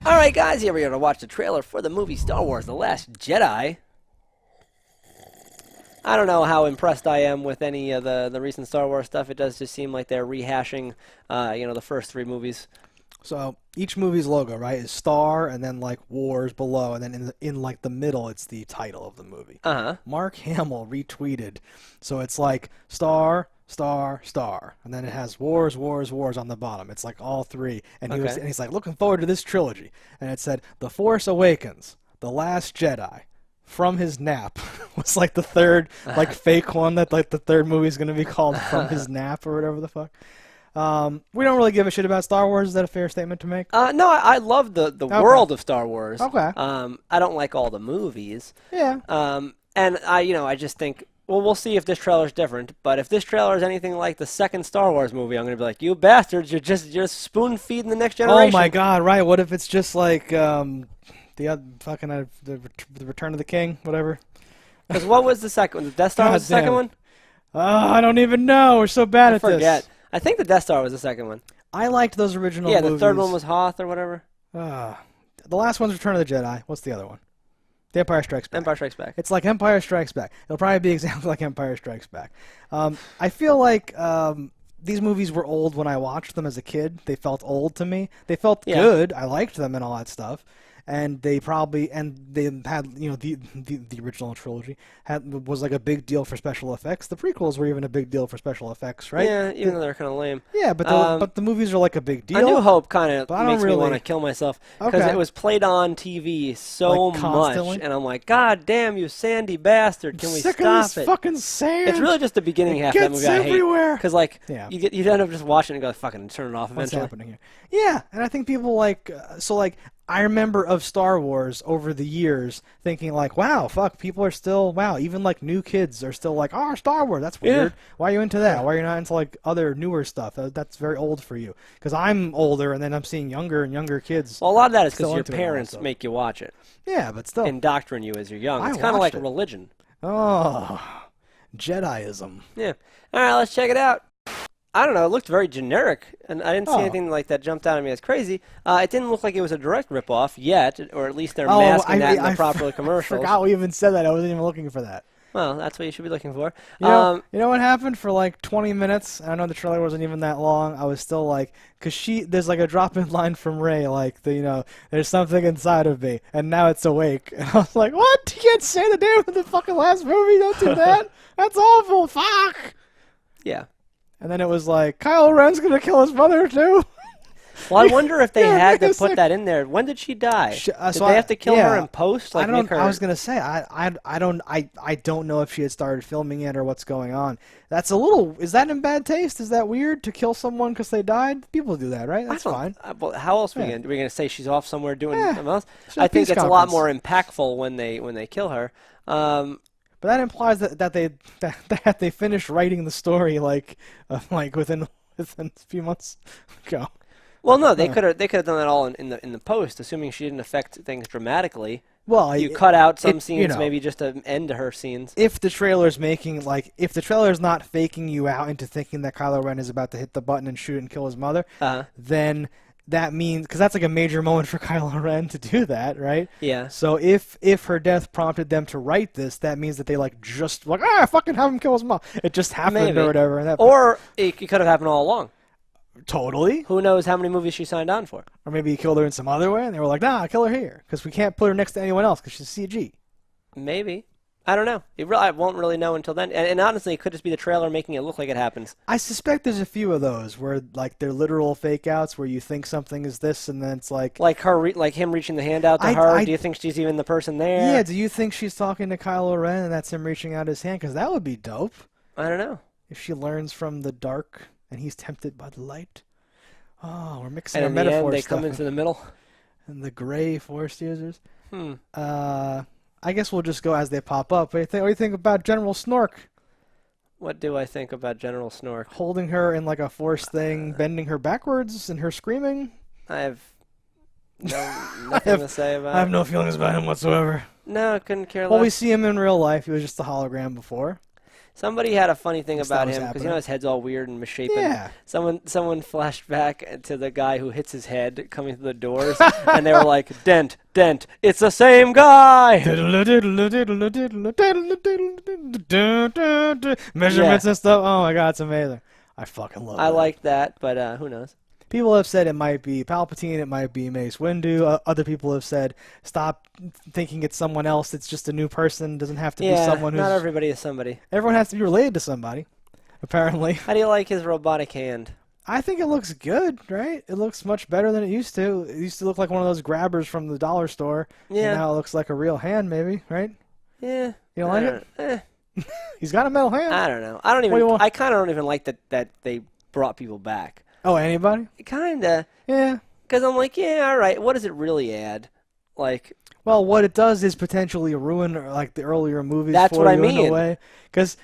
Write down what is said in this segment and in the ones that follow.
All right, guys, here we are to watch the trailer for the movie Star Wars: The Last Jedi. I don't know how impressed I am with any of the recent Star Wars stuff. It does just seem like they're rehashing, the first three movies. So each movie's logo, right, is Star, and then like Wars below, and then in like the middle, it's the title of the movie. Mark Hamill retweeted, so it's like Star, Star, Star, and then it has Wars, Wars, Wars on the bottom. It's like all three, and he's like looking forward to this trilogy, and it said The Force Awakens, The Last Jedi. From his nap was like the third like fake one that like the third movie is going to be called From His Nap or whatever the fuck. We don't really give a shit about Star Wars. Is that a fair statement to make? No, I love the world of Star Wars. Okay. I don't like all the movies. Yeah. And I just think, well, we'll see if this trailer's different. But if this trailer is anything like the second Star Wars movie, I'm gonna be like, you bastards, you're spoon feeding the next generation. Oh my god! Right? What if it's just like the Return of the King, whatever? Because what was the second one? The Death Star was the second one? I don't even know. We're so bad at forget. this. I think the Death Star was the second one. I liked those original movies. Yeah, the third one was Hoth or whatever. The last one's Return of the Jedi. What's the other one? The Empire Strikes Back. Empire Strikes Back. It's like Empire Strikes Back. It'll probably be exactly like Empire Strikes Back. I feel like these movies were old when I watched them as a kid. They felt old to me. They felt good. I liked them and all that stuff. And they had the original trilogy was like a big deal for special effects. The prequels were even a big deal for special effects, right? Yeah, even though they're kind of lame. Yeah, but the movies are like a big deal. A New Hope kind of makes me want to kill myself because it was played on TV so much, and I'm like, God damn you, sandy bastard! Can we stop stop it? Fucking sand. It's really just the beginning half of that movie I hate because you end up just watching it and go, fucking turn it off eventually. What's happening here? Yeah, and I think people I remember of Star Wars over the years thinking like, wow, fuck, people are still, even like new kids are still like, oh, Star Wars, that's weird. Yeah. Why are you into that? Why are you not into like other newer stuff? That's very old for you. Because I'm older and then I'm seeing younger and younger kids. Well, a lot of that is because your parents make you watch it. Yeah, but still. Indoctrinate you as you're young. It's kind of like religion. Oh, Jediism. Yeah. All right, let's check it out. I don't know. It looked very generic, and I didn't see anything like that jumped out at me as crazy. It didn't look like it was a direct ripoff yet, or at least they're masking that in the proper commercials. I forgot we even said that. I wasn't even looking for that. Well, that's what you should be looking for. You know what happened for like 20 minutes? I know the trailer wasn't even that long. I was still like, because there's like a drop-in line from Rey, like, there's something inside of me, and now it's awake. And I was like, what? You can't say the name of the fucking last movie? Don't do that. That's awful. Fuck. Yeah. And then it was like, Kylo Ren's going to kill his mother, too? Well, I wonder if they had to put that in there. When did she die? Did they have to kill her in post? Like, I was going to say, I don't know if she had started filming it or what's going on. That's is that in bad taste? Is that weird to kill someone because they died? People do that, right? That's fine. Well, how else are we going to say she's off somewhere doing something else? I think it's a lot more impactful when they kill her. But that implies that they finished writing the story like within a few months ago. Well, no, they could have done that all in the post, assuming she didn't affect things dramatically. Well, you cut out some scenes, maybe just to end her scenes. If the trailer's if the trailer's not faking you out into thinking that Kylo Ren is about to hit the button and shoot and kill his mother, then that means, because that's like a major moment for Kylo Ren to do that, right? Yeah. So if her death prompted them to write this, that means that they fucking have him kill his mom. It just happened or whatever. And or it could have happened all along. Totally. Who knows how many movies she signed on for? Or maybe he killed her in some other way, and they were like, nah, kill her here, because we can't put her next to anyone else because she's CG. Maybe. I don't know. I won't really know until then. And honestly, it could just be the trailer making it look like it happens. I suspect there's a few of those where like they're literal fake outs where you think something is this and then it's like him reaching the hand out to her. Do you think she's even the person there? Yeah. Do you think she's talking to Kylo Ren and that's him reaching out his hand? Because that would be dope. I don't know. If she learns from the dark and he's tempted by the light. Oh, we're mixing our metaphors. And they come into the middle. And the gray Force users. I guess we'll just go as they pop up. What do you think about General Snork? What do I think about General Snork? Holding her in like a Force thing, bending her backwards, and her screaming? I have nothing to say about it. I have no feelings about him whatsoever. No, I couldn't care less. Well, we see him in real life. He was just a hologram before. Somebody had a funny thing about him because his head's all weird and misshapen. Yeah. Someone flashed back to the guy who hits his head coming through the doors, and they were like, "Dent, Dent, it's the same guy." Measurements and stuff. Oh my god, it's amazing. I fucking love it. I like that, but who knows? People have said it might be Palpatine, it might be Mace Windu. Other people have said, stop thinking it's someone else. It's just a new person. Doesn't have to be someone who's... not everybody is somebody. Everyone has to be related to somebody, apparently. How do you like his robotic hand? I think it looks good, right? It looks much better than it used to. It used to look like one of those grabbers from the dollar store. Yeah. And now it looks like a real hand, maybe, right? Yeah. You don't like it? He's got a metal hand. I don't know. I kind of don't even like that they brought people back. Oh, anybody? Kinda. Yeah. Because I'm like, yeah, all right. What does it really add? Like, well, what it does is potentially ruin like the earlier movies. That's for what I you mean. In a way. Because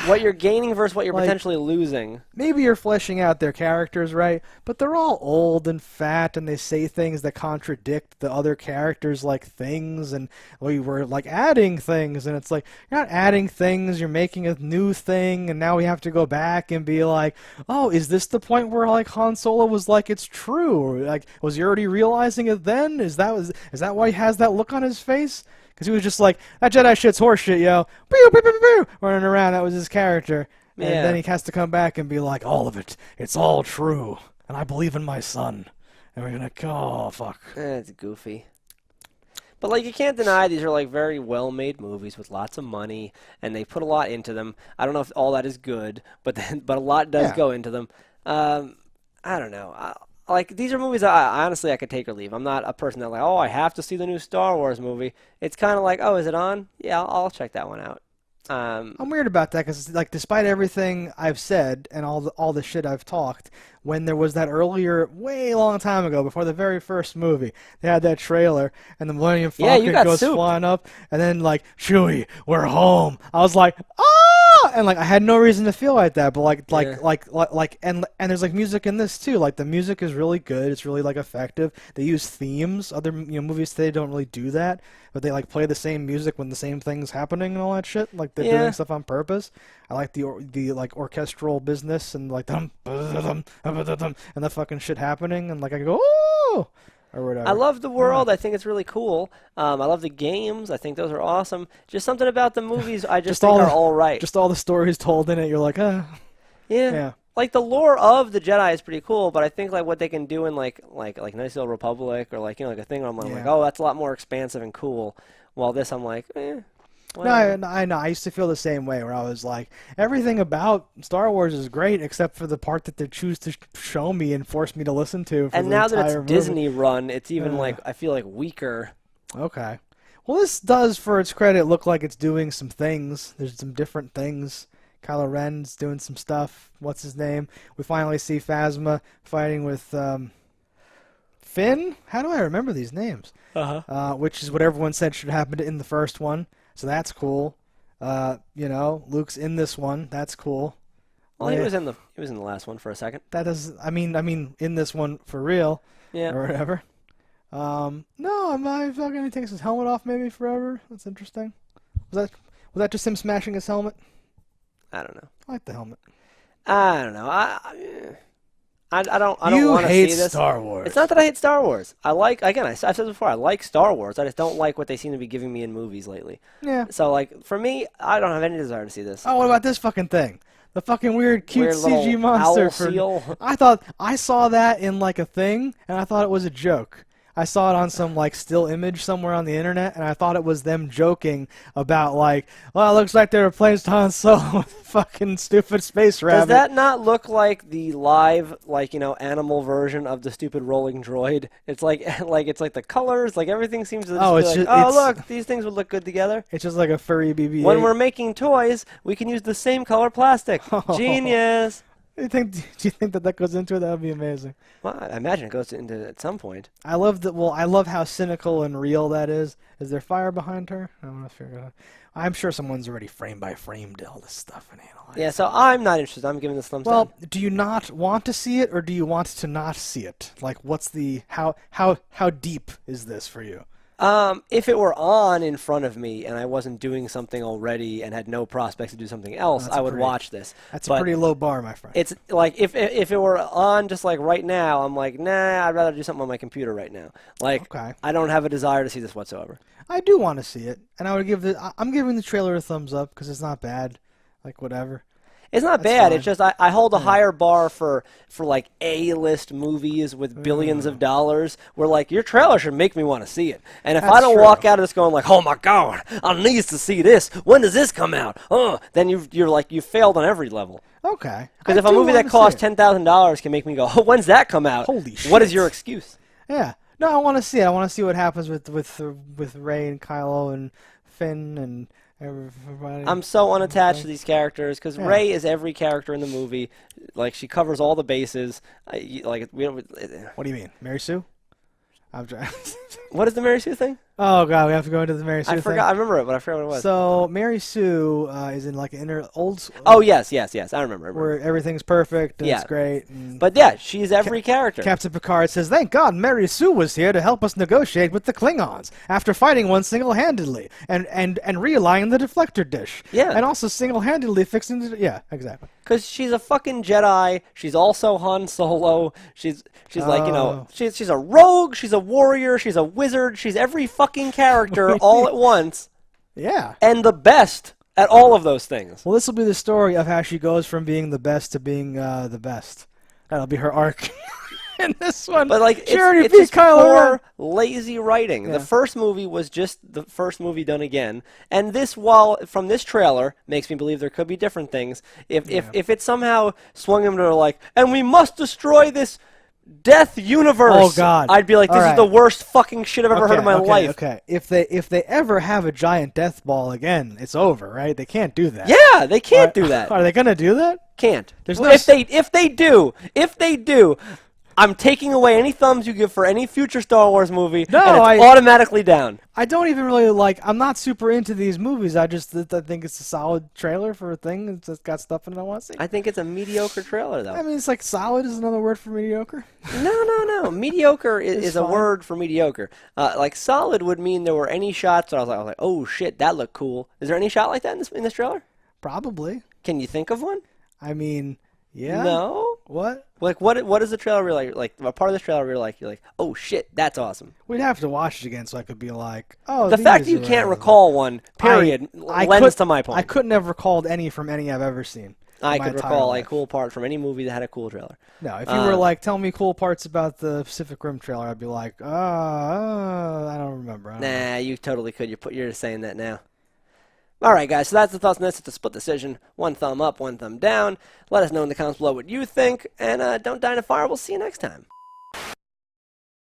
what you're gaining versus what you're potentially losing. Maybe you're fleshing out their characters, right? But they're all old and fat, and they say things that contradict the other characters, like things, and we were like adding things, and it's like you're not adding things, you're making a new thing, and now we have to go back and be like, oh, is this the point where like Han Solo was like it's true? Or, like, was he already realizing it then? Is that why he has that look on his face? Because he was just like, that Jedi shit's horseshit, yo. Pew, pew, pew, pew, running around. That was his character. And then he has to come back and be like, all of it. It's all true. And I believe in my son. And we're going to, oh, fuck. It's goofy. But, like, you can't deny these are, like, very well-made movies with lots of money. And they put a lot into them. I don't know if all that is good. But a lot does go into them. I don't know. Like, these are movies that honestly I could take or leave. I'm not a person that like, oh, I have to see the new Star Wars movie. It's kind of like, oh, is it on? Yeah, I'll check that one out. I'm weird about that because, like, despite everything I've said and all the shit I've talked, when there was that earlier, way long time ago, before the very first movie, they had that trailer, and the Millennium Falcon goes flying up, and then, like, Chewie, we're home. I was like, ah! And, like, I had no reason to feel like that, but, and there's, like, music in this, too. Like, the music is really good. It's really, like, effective. They use themes. Other, movies today don't really do that, but they, like, play the same music when the same thing's happening and all that shit. Like, they're doing stuff on purpose. I like the like orchestral business and like and the fucking shit happening and like I go oh or whatever. I love the world. I think it's really cool. I love the games. I think those are awesome. Just something about the movies I just think are all right. Just all the stories told in it. You're like yeah. Like the lore of the Jedi is pretty cool, but I think like what they can do in like Nice Old Republic or like like a thing where I'm like oh that's a lot more expansive and cool. While this I'm like No, I know. I used to feel the same way where I was like, everything about Star Wars is great except for the part that they choose to show me and force me to listen to. For and the now that it's movie. Disney run, it's even like, I feel like weaker. Okay. Well, this does, for its credit, look like it's doing some things. There's some different things. Kylo Ren's doing some stuff. What's his name? We finally see Phasma fighting with Finn? How do I remember these names? Which is what everyone said should happen in the first one. So that's cool. Luke's in this one. That's cool. Well, he was in the last one for a second. That does. I mean, in this one for real. Yeah. Or whatever. No, I'm not fucking. He takes his helmet off maybe forever. That's interesting. Was that just him smashing his helmet? I don't know. I like the helmet. I don't know. I don't want to see this. You hate Star Wars. It's not that I hate Star Wars. I've said this before, I like Star Wars. I just don't like what they seem to be giving me in movies lately. Yeah. So, like, for me, I don't have any desire to see this. Oh, what about this fucking thing? The fucking weird, cute CG monster. Owl seal. I saw that in, like, a thing, and I thought it was a joke. I saw it on some like still image somewhere on the internet, and I thought it was them joking about like, well, it looks like they replaced Han Solo with a fucking stupid space rabbit. Does that not look like the live, like, animal version of the stupid rolling droid? It's like it's like the colors, like everything seems to just be like, look, these things would look good together. It's just like a furry BB-8. When we're making toys, we can use the same color plastic. Genius. Do you think that goes into it? That would be amazing. Well, I imagine it goes into it at some point. I love how cynical and real that is. Is there fire behind her? I don't know if you're gonna. I'm sure someone's already frame by framed all this stuff and analyzed. Yeah, so I'm not interested. I'm giving this thumbs down. Well, do you not want to see it, or do you want to not see it? Like, what's the how deep is this for you? If it were on in front of me and I wasn't doing something already and had no prospects to do something else, I would watch this. That's a pretty low bar, my friend. It's like if it were on just like right now, I'm like, nah, I'd rather do something on my computer right now. Like, I don't have a desire to see this whatsoever. I do want to see it, and I would I'm giving the trailer a thumbs up because it's not bad. Like, whatever. It's not bad. Fine. It's just I hold a higher bar for like A-list movies with billions of dollars. Where like your trailer should make me want to see it. And if I don't walk out of this going like, oh my god, I need to see this. When does this come out? Then you're like you failed on every level. Okay. Because if a movie that costs $10,000 can make me go, oh, when's that come out? Holy shit! What is your excuse? Yeah. No, I want to see it. I want to see what happens with Rey and Kylo and Finn and. Everybody. I'm so unattached to these characters because Rey is every character in the movie. Like she covers all the bases. Like we don't. What do you mean, Mary Sue? I'm trying. What is the Mary Sue thing? Oh god, we have to go into the Mary Sue thing. I forgot. I remember it, but I forgot what it was. So Mary Sue is in like an old. Oh yes. I remember. Where everything's perfect and it's great. But yeah, she's every character. Captain Picard says, "Thank God Mary Sue was here to help us negotiate with the Klingons after fighting one single-handedly and realigning the deflector dish. Yeah, and also single-handedly fixing the exactly. Because she's a fucking Jedi. She's also Han Solo. She's like she's a rogue. She's a warrior. She's a wizard. She's every fucking character all at once. Yeah. And the best at all of those things. Well, this will be the story of how she goes from being the best to being the best. That'll be her arc in this one. But like, it's just poor, lazy writing. Yeah. The first movie was just the first movie done again. And this, from this trailer, makes me believe there could be different things. If it somehow swung him to like, and we must destroy this Death universe. Oh God! I'd be like, this is the worst fucking shit I've ever heard in my life. Okay. If they ever have a giant death ball again, it's over, right? They can't do that. Yeah, they can't do that. Are they gonna do that? Can't. There's no. If they do, I'm taking away any thumbs you give for any future Star Wars movie, and it's automatically down. I don't even really like. I'm not super into these movies. I think it's a solid trailer for a thing that's got stuff in it I want to see. I think it's a mediocre trailer, though. I mean, it's like solid is another word for mediocre. No. Mediocre is a word for mediocre. Like solid would mean there were any shots. I was like, oh shit, that looked cool. Is there any shot like that in this trailer? Probably. Can you think of one? I mean, yeah. No. What? Like what is the trailer where like a part of this trailer where you're like, oh shit, that's awesome. We'd have to watch it again so I could be like, oh. The fact that you can't recall one, period, lends to my point. I couldn't have recalled any from any I've ever seen. I could recall a cool part from any movie that had a cool trailer. No, if you were like, tell me cool parts about the Pacific Rim trailer, I'd be like, I don't remember. Nah, you totally could. You're just saying that now. All right, guys, so that's the thoughts on this. It's a split decision. One thumb up, one thumb down. Let us know in the comments below what you think, and don't die in a fire. We'll see you next time.